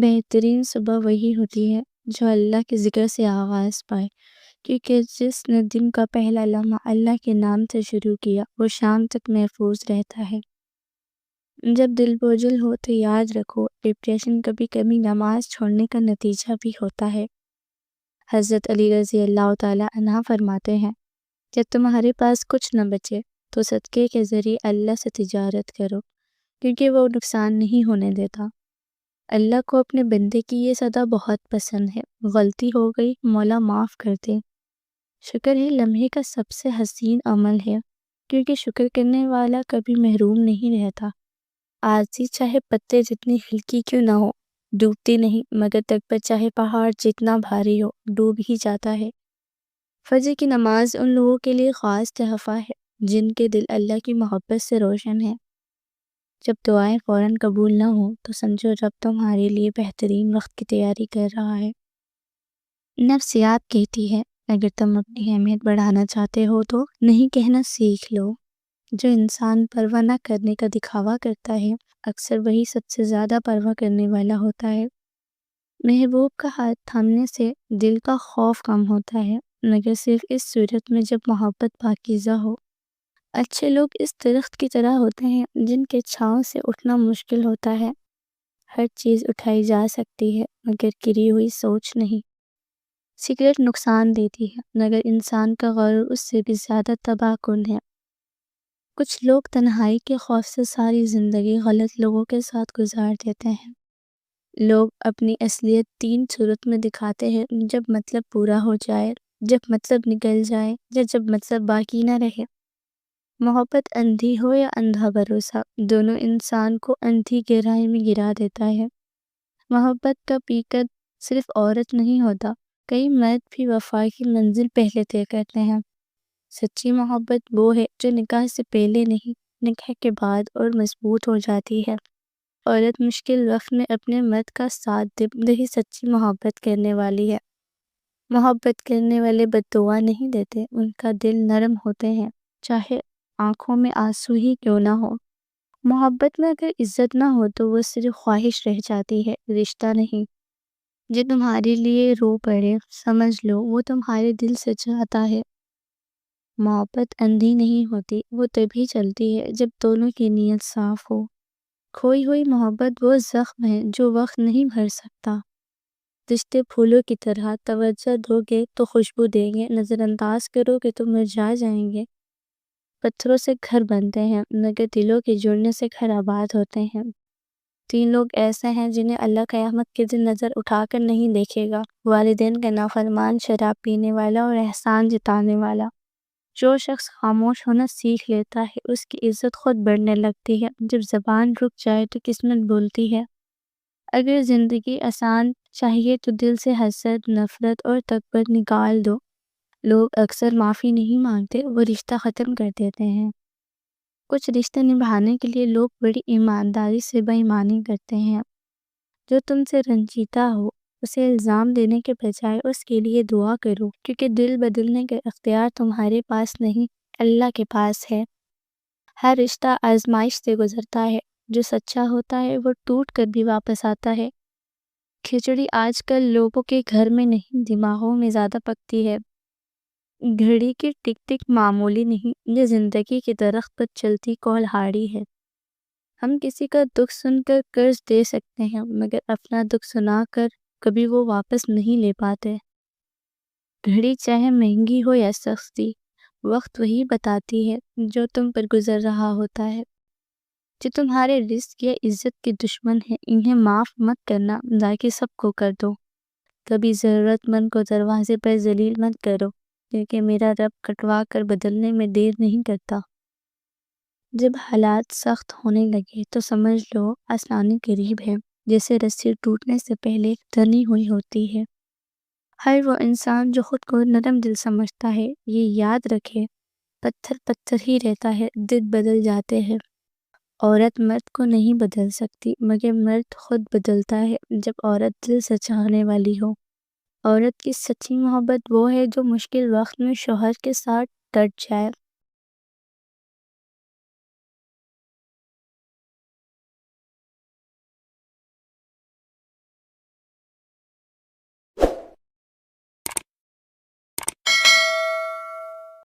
بہترین صبح وہی ہوتی ہے جو اللہ کے ذکر سے آغاز پائے، کیونکہ جس نے دن کا پہلا لمحہ اللہ کے نام سے شروع کیا وہ شام تک محفوظ رہتا ہے۔ جب دل بوجھل ہو تو یاد رکھو، ڈپریشن کبھی کبھی نماز چھوڑنے کا نتیجہ بھی ہوتا ہے۔ حضرت علی رضی اللہ تعالیٰ عنہ فرماتے ہیں، جب تمہارے پاس کچھ نہ بچے تو صدقے کے ذریعے اللہ سے تجارت کرو، کیونکہ وہ نقصان نہیں ہونے دیتا۔ اللہ کو اپنے بندے کی یہ صدا بہت پسند ہے، غلطی ہو گئی مولا معاف کر دے۔ شکر ہے لمحے کا سب سے حسین عمل ہے، کیونکہ شکر کرنے والا کبھی محروم نہیں رہتا۔ عاجزی چاہے پتے جتنی ہلکی کیوں نہ ہو، ڈوبتی نہیں، مگر تکبر چاہے پہاڑ جتنا بھاری ہو، ڈوب ہی جاتا ہے۔ فجر کی نماز ان لوگوں کے لیے خاص تحفہ ہے جن کے دل اللہ کی محبت سے روشن ہے۔ جب دعائیں فوراً قبول نہ ہوں تو سمجھو رب تمہارے لیے بہترین وقت کی تیاری کر رہا ہے۔ نفسیات کہتی ہے، اگر تم اپنی اہمیت بڑھانا چاہتے ہو تو نہیں کہنا سیکھ لو۔ جو انسان پرواہ نہ کرنے کا دکھاوا کرتا ہے، اکثر وہی سب سے زیادہ پرواہ کرنے والا ہوتا ہے۔ محبوب کا ہاتھ تھامنے سے دل کا خوف کم ہوتا ہے، مگر صرف اس صورت میں جب محبت پاکیزہ ہو۔ اچھے لوگ اس درخت کی طرح ہوتے ہیں جن کے چھاؤں سے اٹھنا مشکل ہوتا ہے۔ ہر چیز اٹھائی جا سکتی ہے مگر گری ہوئی سوچ نہیں۔ سگریٹ نقصان دیتی ہے مگر انسان کا غرور اس سے بھی زیادہ تباہ کن ہے۔ کچھ لوگ تنہائی کے خوف سے ساری زندگی غلط لوگوں کے ساتھ گزار دیتے ہیں۔ لوگ اپنی اصلیت تین صورت میں دکھاتے ہیں، جب مطلب پورا ہو جائے، جب مطلب نکل جائے، یا جب مطلب باقی نہ رہے۔ محبت اندھی ہو یا اندھا بھروسہ، دونوں انسان کو اندھی گہرائی میں گرا دیتا ہے۔ محبت کا پیکر صرف عورت نہیں ہوتا، کئی مرد بھی وفا کی منزل پہلے طے کرتے ہیں۔ سچی محبت وہ ہے جو نکاح سے پہلے نہیں، نکاح کے بعد اور مضبوط ہو جاتی ہے۔ عورت مشکل وقت میں اپنے مرد کا ساتھ دے ہی سچی محبت کرنے والی ہے۔ محبت کرنے والے بد دعا نہیں دیتے، ان کا دل نرم ہوتے ہیں، چاہے آنکھوں میں آنسو ہی کیوں نہ ہو۔ محبت میں اگر عزت نہ ہو تو وہ صرف خواہش رہ جاتی ہے، رشتہ نہیں۔ جو تمہارے لیے رو پڑے، سمجھ لو وہ تمہارے دل سے چاہتا ہے۔ محبت اندھی نہیں ہوتی، وہ تبھی چلتی ہے جب دونوں کی نیت صاف ہو۔ کھوئی ہوئی محبت وہ زخم ہے جو وقت نہیں بھر سکتا۔ رشتے پھولوں کی طرح، توجہ دو گے تو خوشبو دیں گے، نظر انداز کرو گے تو مرجھا جائیں گے۔ پتھروں سے گھر بنتے ہیں مگر دلوں کے جڑنے سے گھر آباد ہوتے ہیں۔ تین لوگ ایسے ہیں جنہیں اللہ قیامت کے دن نظر اٹھا کر نہیں دیکھے گا: والدین کا نافرمان، شراب پینے والا اور احسان جتانے والا۔ جو شخص خاموش ہونا سیکھ لیتا ہے اس کی عزت خود بڑھنے لگتی ہے۔ جب زبان رک جائے تو قسمت بولتی ہے۔ اگر زندگی آسان چاہیے تو دل سے حسد، نفرت اور تکبر نکال دو۔ لوگ اکثر معافی نہیں مانگتے، وہ رشتہ ختم کر دیتے ہیں۔ کچھ رشتے نبھانے کے لیے لوگ بڑی ایمانداری سے بے ایمانی کرتے ہیں۔ جو تم سے رنجیدہ ہو اسے الزام دینے کے بجائے اس کے لیے دعا کرو، کیونکہ دل بدلنے کا اختیار تمہارے پاس نہیں، اللہ کے پاس ہے۔ ہر رشتہ آزمائش سے گزرتا ہے، جو سچا ہوتا ہے وہ ٹوٹ کر بھی واپس آتا ہے۔ کھچڑی آج کل لوگوں کے گھر میں نہیں، دماغوں میں زیادہ پکتی ہے۔ گھڑی کی ٹک ٹک معمولی نہیں، یہ زندگی کے درخت پر چلتی کولہاڑی ہے۔ ہم کسی کا دکھ سن کر قرض دے سکتے ہیں مگر اپنا دکھ سنا کر کبھی وہ واپس نہیں لے پاتے۔ گھڑی چاہے مہنگی ہو یا سستی، وقت وہی بتاتی ہے جو تم پر گزر رہا ہوتا ہے۔ جو تمہارے رزق یا عزت کے دشمن ہیں انہیں معاف مت کرنا، باقی سب کو کر دو۔ کبھی ضرورت مند کو دروازے پر ذلیل مت کرو، کیونکہ میرا رب کٹوا کر بدلنے میں دیر نہیں کرتا۔ جب حالات سخت ہونے لگے تو سمجھ لو آسانی قریب ہے، جیسے رسی ٹوٹنے سے پہلے تنی ہوئی ہوتی ہے۔ ہر وہ انسان جو خود کو نرم دل سمجھتا ہے یہ یاد رکھے، پتھر پتھر ہی رہتا ہے، دل بدل جاتے ہیں۔ عورت مرد کو نہیں بدل سکتی مگر مرد خود بدلتا ہے جب عورت دل سے چاہنے والی ہو۔ عورت کی سچی محبت وہ ہے جو مشکل وقت میں شوہر کے ساتھ ڈٹ جائے،